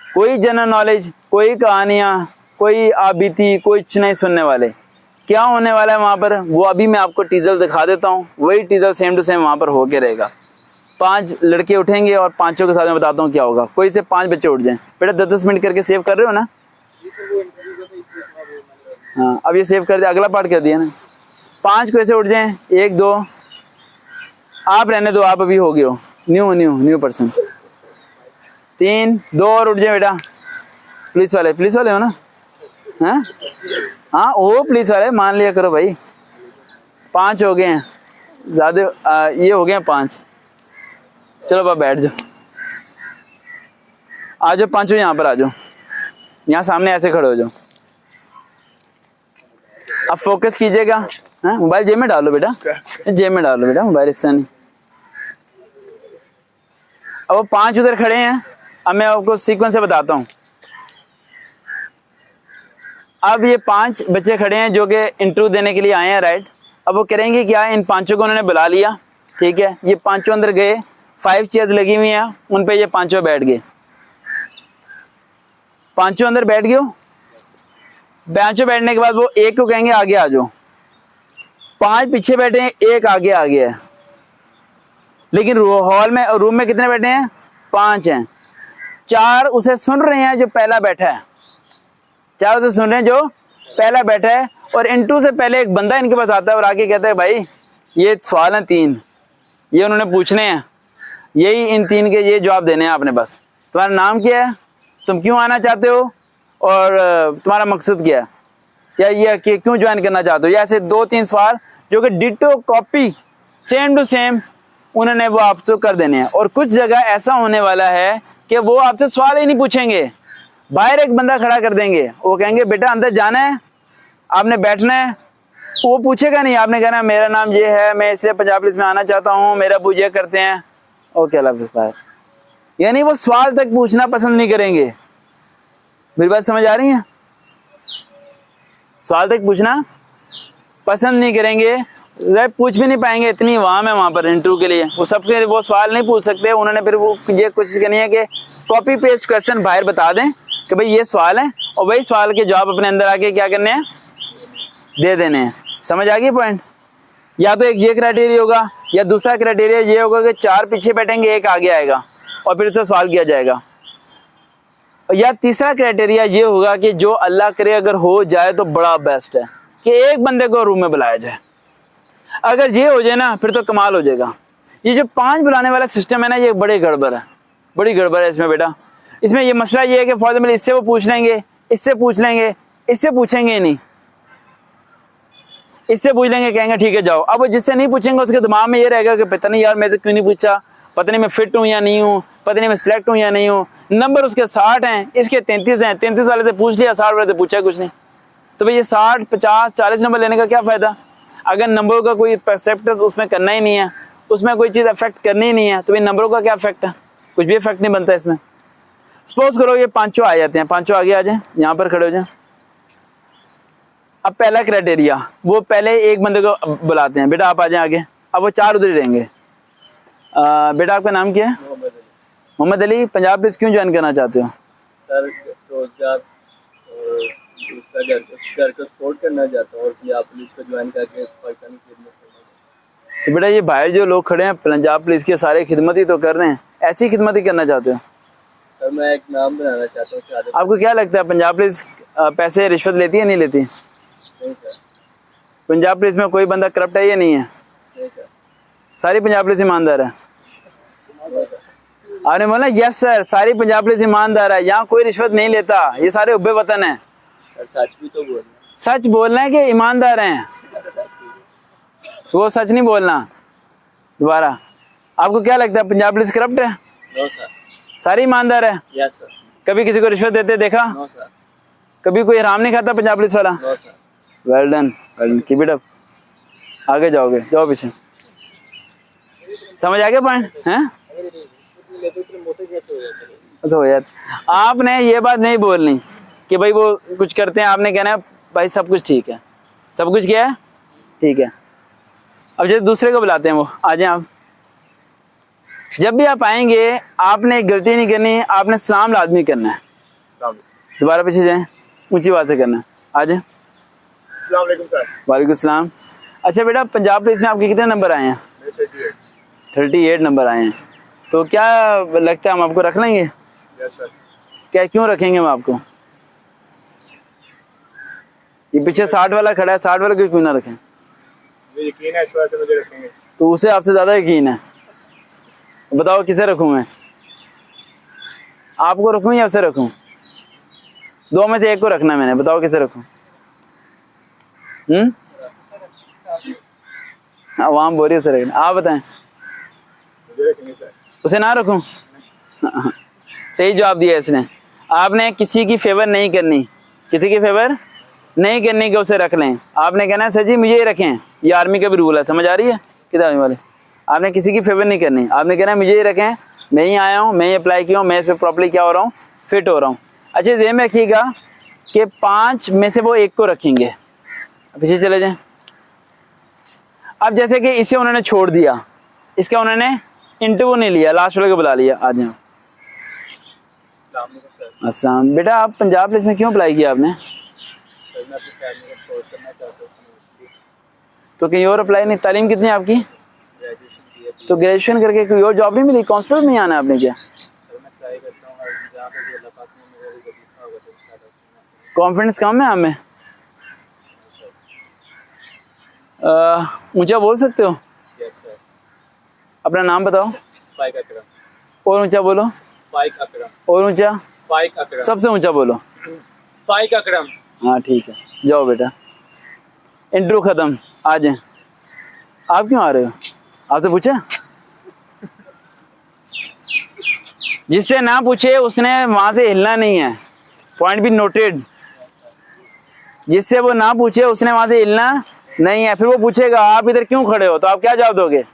कोई general knowledge, कोई कहानियाँ, कोई आबीती, कुछ नहीं सुनने वाले। क्या होने वाला है वहाँ पर वो अभी मैं आपको टीजर दिखा देता हूँ। वही टीजर सेम टू सेम वहाँ पर होके रहेगा। 5 लड़के उठेंगे और पांचों के साथ मैं बताता हूँ क्या होगा। कोई से 5 बच्चे उठ जाएं। बेटा 10-10 मिनट करके सेव कर रहे हो ना? हाँ, अब ये सेव कर दिया, अगला पार्ट कर दिया ना। 5 को ऐसे उठ जाएं, 1 2 आप रहने दो, आप अभी हो गए हो न्यू पर्सन। 3 2 और उठ जाए बेटा। पुलिस वाले हो ना? हाँ हाँ, वो पुलिस वाले मान लिया करो भाई। 5 हो गए हैं, ज्यादा ये हो गए हैं 5। चलो बाबा बैठ जाओ, आ जाओ पांचों, यहाँ पर आ जाओ, यहाँ सामने ऐसे खड़े हो जाओ। अब फोकस कीजिएगा। मोबाइल जेब में डालो बेटा, जेब में डालो बेटा, मोबाइल इससे नहीं। अब वो 5 उधर खड़े हैं। अब मैं आपको सीक्वेंस से बताता हूँ। अब ये 5 बच्चे खड़े हैं जो कि इंटरव्यू देने के लिए आए हैं, राइट। अब वो करेंगे क्या, इन 5 को उन्होंने बुला लिया, ठीक है। ये 5 अंदर गए, 5 चेयर्स लगी हुई हैं, उन पे ये 5 बैठ गए। 5 अंदर बैठ गए। 5 बैठने के बाद वो एक को कहेंगे आगे आ जाओ। 5 पीछे बैठे हैं, एक आगे आ गया है। लेकिन हॉल में, रूम में कितने बैठे हैं? 5 हैं। 4 उसे सुन रहे हैं जो पहला बैठा है। 4 उसे सुन रहे हैं जो पहला बैठा है। और इंटरव्यू से पहले एक बंदा इनके पास आता है और आके कहता है भाई ये सवाल हैं 3, ये उन्होंने पूछने हैं, यही इन 3 के ये जवाब देने हैं आपने। बस तुम्हारा नाम क्या है, तुम क्यों आना चाहते हो, और तुम्हारा मकसद क्या है, या ये कि क्यों ज्वाइन करना चाहते हो। या ऐसे 2-3 सवाल जो कि ditto copy same to same उन्होंने वो आपसे कर देने हैं। और कुछ जगह ऐसा होने वाला है कि वो आपसे सवाल ही नहीं पूछेंगे, बाहर एक बंदा खड़ा कर देंगे। वो कहेंगे बेटा अंदर जाना है, आपने बैठना है। वो पूछेगा नहीं, आपने कहना मेरा नाम ये है, मैं इसलिए पंजाब पुलिस में आना चाहता हूँ, मेरा अबू ये करते हैं। ओके अल्लाह। यानी वो सवाल तक पूछना पसंद नहीं करेंगे। मेरी बात समझ आ रही है? सवाल तक पूछना पसंद नहीं करेंगे, पूछ भी नहीं पाएंगे, इतनी वाम है वहां पर इंटरव्यू के लिए। वो सबके वो सवाल नहीं पूछ सकते। उन्होंने फिर वो ये कोशिश करनी है कि कॉपी पेस्ट क्वेश्चन बाहर बता दें कि भाई ये सवाल है, और वही सवाल के जवाब अपने अंदर आके क्या करने हैं, दे देने हैं। समझ आ गई पॉइंट? या तो एक ये क्राइटेरिया होगा, या दूसरा क्राइटेरिया ये होगा कि 4 पीछे बैठेंगे, एक आगे आएगा और फिर उससे सवाल किया जाएगा। या तीसरा क्राइटेरिया ये होगा कि जो अल्लाह करे अगर हो जाए तो बड़ा बेस्ट है कि एक बंदे को रूम में बुलाया जाए। अगर ये हो जाए ना फिर तो कमाल हो जाएगा। ये जो 5 बुलाने वाला सिस्टम है ना, ये बड़ी गड़बड़ है, बड़ी गड़बड़ है इसमें बेटा। इसमें ये मसला ये है कि फॉर एग्जाम्पल इससे वो पूछ लेंगे, इससे पूछ लेंगे, इससे पूछेंगे ही नहीं, इससे पूछ लेंगे, कहेंगे ठीक है जाओ। अब वो जिससे नहीं पूछेंगे उसके दिमाग में ये रहेगा कि पता नहीं यार मेरे से क्यों नहीं पूछा, पता नहीं मैं फिट हूँ या नहीं हूँ, पता नहीं मैं सिलेक्ट हूँ या नहीं हूँ। नंबर उसके 60 हैं, इसके 33 हैं, 33 वाले से पूछ लिया, 60 वाले से पूछा कुछ नहीं। तो भाई ये 60 50 40 नंबर लेने का क्या फायदा, अगर नंबरों का कोई परसेप्ट उसमें करना ही नहीं है, उसमें कोई चीज़ अफेक्ट करनी ही नहीं है, तो भाई नंबरों का क्या इफेक्ट है, कुछ भी इफेक्ट नहीं बनता इसमें। सपोज करो ये 5 आ जाते हैं, 5 आगे आ जाए, यहाँ पर खड़े हो जाए। अब पहला क्राइटेरिया, वो पहले एक बंदे को बुलाते हैं, बेटा आप आ जाए आगे। अब वो 4 उधर ही रहेंगे। बेटा आपका नाम क्या है? मोहम्मद अली। पंजाब पुलिस क्यों ज्वाइन करना चाहते हो? सर रोजगार, दूसरा घर को सपोर्ट करना चाहता हूँ और पंजाब पुलिस को ज्वाइन करके पाकिस्तानी खिदमत करना। तो बेटा ये बाहर जो लोग खड़े हैं पंजाब पुलिस के सारे खिदमत ही तो कर रहे हैं, ऐसी खिदमत ही करना चाहते हो? सर मैं एक नाम बनाना चाहता हूँ। आपको क्या लगता है पंजाब पुलिस पैसे रिश्वत लेती है नहीं लेती? नहीं सर। पंजाब पुलिस में कोई बंदा करप्ट है या नहीं है? नहीं सर। सारी पंजाब पुलिस ईमानदार है? आपने बोला यस सर, सारी पंजाब पुलिस ईमानदार है, यहाँ कोई रिश्वत नहीं लेता, ये सारे उब्बे वतन है। सर सच भी तो बोलना, सच बोलना है कि ईमानदार हैं, वो सच नहीं बोलना। दोबारा, आपको क्या लगता है पंजाब पुलिस करप्ट है? No sir. सारी ईमानदार है? Yes sir. कभी किसी को रिश्वत देते देखा? No sir. कभी कोई हराम नहीं खाता पंजाब पुलिस वाला? No sir. Well done, keep it up. आगे जाओगे, जाओ पीछे। समझ आ गया पॉइंट है? अच्छा हो यार, आपने ये बात नहीं बोलनी कि भाई वो कुछ करते हैं, आपने कहना है भाई सब कुछ ठीक है, सब कुछ क्या है ठीक है। अब जैसे दूसरे को बुलाते हैं, वो आ जाए आप। जब भी आप आएंगे आपने एक गलती नहीं करनी, आपने सलाम लाजमी करना है। दोबारा पीछे जाएं, ऊंची आवाज से करना है। आ जाए। अस्सलाम वालेकुम सर। वालेकुम सलाम। अच्छा बेटा, पंजाब पुलिस में आपके कितने नंबर आए हैं? 38 नंबर आए हैं। तो क्या लगता है हम आपको रख लेंगे? Yes sir. क्या, क्यों रखेंगे हम आपको? ये पीछे 60 वाला खड़ा है, 60 वाले को क्यों ना रखें? मुझे यकीन है इस वजह से मुझे रखेंगे। तो उसे आपसे ज्यादा यकीन है। बताओ किसे रखूं मैं? आपको रखूं या उसे रखूं? दो में से एक को रखना है मैंने, बताओ किसे रखूं? आवाम बोल रही है उसे रखना, आप बताएं। मुझे रखेंगे सर। उसे ना रखूं? सही जवाब दिया इसने। आपने किसी की फेवर नहीं करनी, किसी की फेवर नहीं करनी कि उसे रख लें। आपने कहना है सर जी मुझे ही रखें, ये आर्मी का भी रूल है, समझ आ रही है किताब वाले? आपने किसी की फेवर नहीं करनी, आपने कहना है मुझे ही रखें, मैं ही आया हूँ, मैं ही अप्लाई किया हूँ, मैं इस पर प्रॉपर्ली क्या हो रहा हूँ, फिट हो रहा हूँ। अच्छा ध्यान में रखिएगा कि 5 में से वो एक को रखेंगे। पीछे चले जाएं। अब जैसे कि इसे उन्होंने छोड़ दिया, इसका उन्होंने इंटरव्यू नहीं लिया, लास्ट वाले को बुला लिया, आ जाओ। अस्सलाम। बेटा आप पंजाब पुलिस में क्यों अप्लाई किया आपने? सर मैं अपनी फैमिली का सपोर्ट करना चाहता हूँ। तो कहीं और अप्लाई नहीं? तालीम कितनी है आपकी? ग्रेजुएशन की है। तो ग्रेजुएशन करके कोई और जॉब नहीं मिली? कांस्टेबल नहीं आना आपने क्या? सर मैं ट्राई करता हूँ, जहाँ पे भी अल्लाह पाक ने मेरा रिजल्ट लिखा होगा तो इंशाल्लाह। कॉन्फिडेंस कम है हमें? ऊंचा बोल सकते हो? Yes sir. अपना नाम बताओ। फाइक अकरम। और ऊंचा बोलो। फाइक अकरम। और ऊंचा? फाइक अकरम। सबसे ऊंचा बोलो। फाइक अकरम। हाँ ठीक है, जाओ बेटा। इंटरव्यू खत्म, आ जाए। आप क्यों आ रहे हो? आपसे पूछा? जिससे ना पूछे उसने वहां से हिलना नहीं है, पॉइंट बी नोटेड। जिससे वो ना पूछे उसने वहां से हिलना नहीं है। फिर वो पूछेगा आप इधर क्यों खड़े हो, तो आप क्या जवाब दोगे?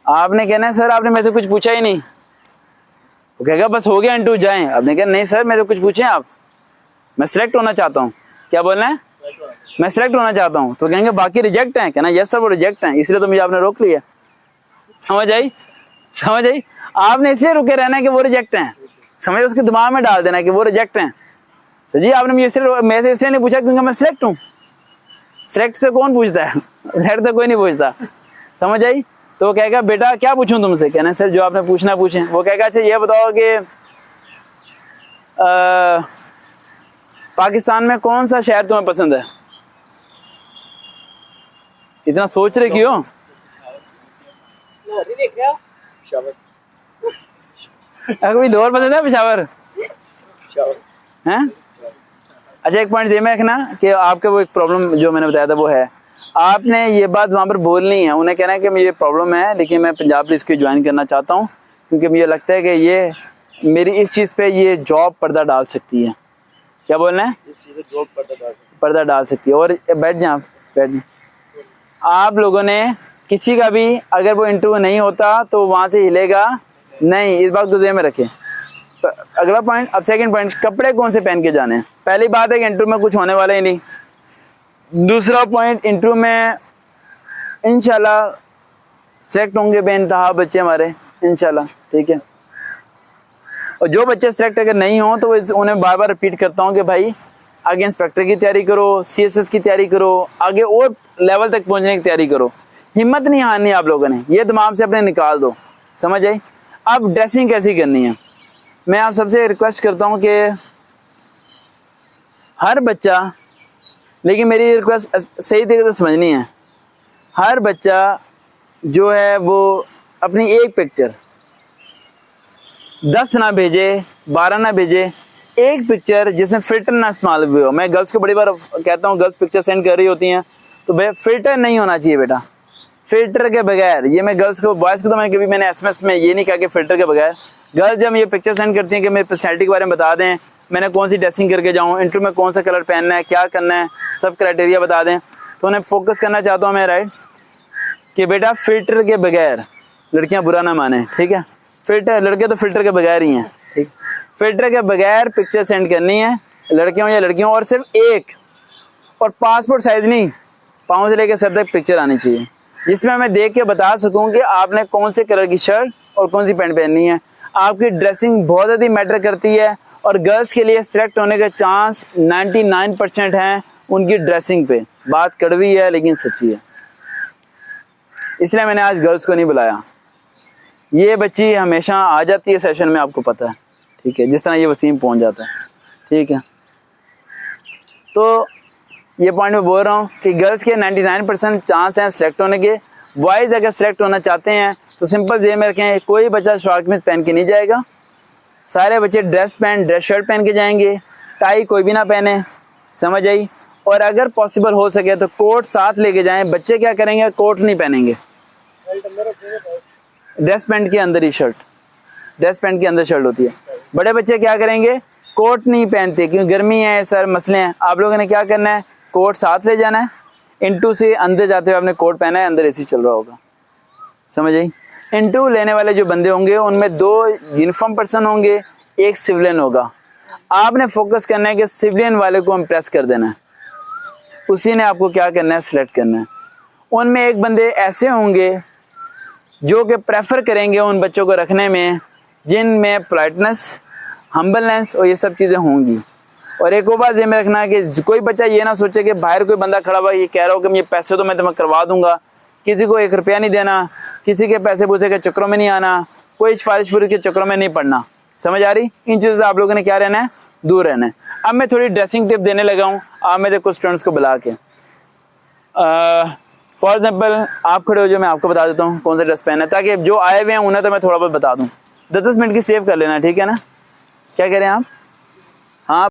आपने कहना है सर आपने मेरे से कुछ पूछा ही नहीं। वो कहेगा बस हो गया इंटरव्यू जाएं। आपने कहा नहीं सर मेरे से कुछ पूछें आप, मैं सिलेक्ट होना चाहता हूँ। क्या बोलना है? मैं सिलेक्ट होना चाहता हूँ। तो कहेंगे बाकी रिजेक्ट हैं? कहना यस सर वो रिजेक्ट हैं, इसलिए तो मुझे आपने रोक लिया। समझ आई? समझ आई? आपने इसलिए रुके रहना है कि वो रिजेक्ट हैं, समझ, उसके दिमाग में डाल देना है कि वो रिजेक्ट हैं। सर जी आपने मेरे से इसलिए नहीं पूछा क्योंकि मैं सिलेक्ट हूँ। सिलेक्ट से कौन पूछता है? सिलेक्ट तो कोई नहीं पूछता। समझ आई? तो वो कहेगा बेटा क्या पूछूं तुमसे? कहना सर जो आपने पूछना पूछें। वो कहेगा अच्छा ये बताओ कि पाकिस्तान में कौन सा शहर तुम्हें पसंद है? इतना सोच रहे क्यों? कोई लोअर पसंद है? पेशावर हैं? अच्छा एक पॉइंट ये में रखना कि आपके वो एक प्रॉब्लम जो मैंने बताया था वो है, आपने ये बात वहाँ पर बोलनी है। उन्हें कहना है कि मुझे प्रॉब्लम है लेकिन मैं पंजाब पुलिस की ज्वाइन करना चाहता हूँ क्योंकि मुझे लगता है कि ये मेरी इस चीज़ पे ये जॉब पर्दा डाल सकती है। क्या बोलना है? जॉब पर्दा डाल सकती है। और बैठ जाए, आप बैठ जाए। आप लोगों ने किसी का भी अगर वो इंटरव्यू नहीं होता तो वहाँ से हिलेगा नहीं, इस बात को ध्यान में रखें। अगला पॉइंट, अब सेकंड पॉइंट, कपड़े कौन से पहन के जाने हैं। पहली बात है कि इंटरव्यू में कुछ होने वाला ही नहीं। दूसरा पॉइंट, इंटरव्यू में इंशाल्लाह सेलेक्ट होंगे बेइंतहा बच्चे हमारे, इंशाल्लाह, ठीक है। और जो बच्चे सेलेक्ट अगर नहीं हो तो उन्हें बार बार रिपीट करता हूँ कि भाई आगे इंस्पेक्टर की तैयारी करो, सीएसएस की तैयारी करो, आगे और लेवल तक पहुँचने की तैयारी करो। हिम्मत नहीं हारनी आप लोगों ने, ये दिमाग से अपने निकाल दो। समझ आई? अब ड्रेसिंग कैसी करनी है, मैं आप सबसे रिक्वेस्ट करता हूँ कि हर बच्चा, लेकिन मेरी रिक्वेस्ट सही तरीके से समझनी है, हर बच्चा जो है वो अपनी एक पिक्चर 10 ना भेजे, 12 ना भेजे, एक पिक्चर जिसमें फिल्टर ना इस्तेमाल हुए हो। मैं गर्ल्स को बड़ी बार कहता हूँ, गर्ल्स पिक्चर सेंड कर रही होती हैं तो भाई फिल्टर नहीं होना चाहिए बेटा, फिल्टर के बगैर। ये मैं गर्ल्स को, बॉयज़ को तो मैंने कभी मैंने एसएमएस में ये नहीं कहा कि फिल्टर के बगैर। गर्ल्स जब ये पिक्चर सेंड करती हैं कि मेरी पर्सनैलिटी के बारे में बता दें, मैंने कौन सी ड्रेसिंग करके जाऊँ, इंटरव्यू में कौन सा कलर पहनना है, क्या करना है, सब क्राइटेरिया बता दें, तो उन्हें फोकस करना चाहता हूँ मैं, राइट, कि बेटा फिल्टर के बगैर लड़कियाँ बुरा ना माने, ठीक है। फिल्टर, लड़के तो फिल्टर के बगैर ही हैं, ठीक। फिल्टर के बगैर पिक्चर सेंड करनी है, लड़कियों या लड़कियों, और सिर्फ एक, और पासपोर्ट साइज नहीं, पाँव से लेकर सर तक पिक्चर आनी चाहिए। जिसमें मैं देख के बता सकूं कि आपने कौन से कलर की शर्ट और कौन सी पैंट पहननी है। आपकी ड्रेसिंग बहुत ज़्यादा मैटर करती है और गर्ल्स के लिए सिलेक्ट होने के चांस 99% हैं उनकी ड्रेसिंग पे। बात कड़वी है लेकिन सच्ची है, इसलिए मैंने आज गर्ल्स को नहीं बुलाया। ये बच्ची हमेशा आ जाती है सेशन में, आपको पता है, ठीक है, जिस तरह ये वसीम पहुंच जाता है, ठीक है। तो ये पॉइंट मैं बोल रहा हूँ कि गर्ल्स के 99% चांस हैं सिलेक्ट होने के। बॉयज़ अगर सिलेक्ट होना चाहते हैं तो सिंपल जेब में रखें, कोई बच्चा शॉर्ट कमीज पहन के नहीं जाएगा, सारे बच्चे ड्रेस शर्ट पहन के जाएंगे, टाई कोई भी ना पहने, समझ आई। और अगर पॉसिबल हो सके तो कोट साथ लेके जाएं। बच्चे क्या करेंगे, कोट नहीं पहनेंगे, ड्रेस पैंट के अंदर ही शर्ट, ड्रेस पैंट के अंदर शर्ट होती है। बड़े बच्चे क्या करेंगे, कोट नहीं पहनते क्योंकि गर्मी है, सर मसले हैं। आप लोगों ने क्या करना है, कोट साथ ले जाना है। इंटू से अंदर जाते हुए आपने कोट पहना है, अंदर एसी चल रहा होगा, समझ आई। इंटू लेने वाले जो बंदे होंगे उनमें 2 यूनिफॉर्म पर्सन होंगे, 1 सिविलियन होगा। आपने फोकस करना है कि सिविलियन वाले को इम्प्रेस कर देना है, उसी ने आपको क्या करना है, सिलेक्ट करना है। उनमें 1 बंदे ऐसे होंगे जो कि प्रेफर करेंगे उन बच्चों को रखने में जिनमें पोलाइटनेस, हम्बलनेस और ये सब चीज़ें होंगी। और एक और बात ये में रखना कि कोई बच्चा ये ना सोचे कि बाहर कोई बंदा खड़ा हुआ ये कह रहा हो कि ये पैसे तो मैं तुम्हें करवा दूंगा, किसी को 1 रुपया नहीं देना, किसी के पैसे पूसे के चक्करों में नहीं आना, कोई सिफारिश फुरिश के चक्करों में नहीं पड़ना, समझ आ रही। इन चीज़ों से आप लोगों ने क्या रहना है, दूर रहना है। अब मैं थोड़ी ड्रेसिंग टिप देने लगा हूँ, आप मेरे कुछ स्टूडेंट्स को बुला के। फॉर एग्जाम्पल आप खड़े हो जो, मैं आपको बता देता हूँ कौन सा ड्रेस पहना है, ताकि जो आए हुए हैं उन्हें तो मैं थोड़ा बहुत बता दूँ। 10 मिनट की सेव कर लेना, ठीक है ना। क्या कह रहे हैं आप, हाँ।